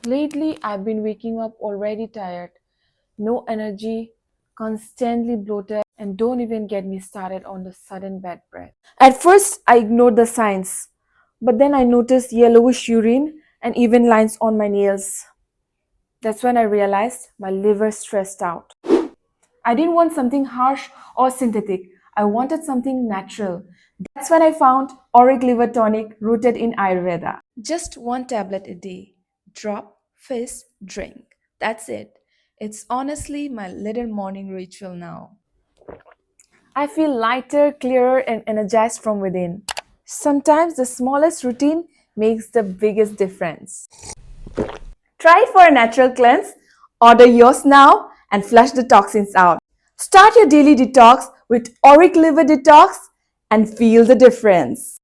Lately, I've been waking up already tired, no energy, constantly bloated, and don't even get me started on the sudden bad breath. At first, I ignored the signs, but then I noticed yellowish urine and even lines on my nails. That's when I realized my liver stressed out. I didn't want something harsh or synthetic. I wanted something natural. That's when I found AURIC liver tonic rooted in Ayurveda. Just one tablet a day. Drop, fizz, drink. That's it. It's honestly my little morning ritual now. I feel lighter, clearer, and energized from within. Sometimes the smallest routine makes the biggest difference. Try it for a natural cleanse. Order yours now and flush the toxins out. Start your daily detox with AURIC Liver Detox and feel the difference.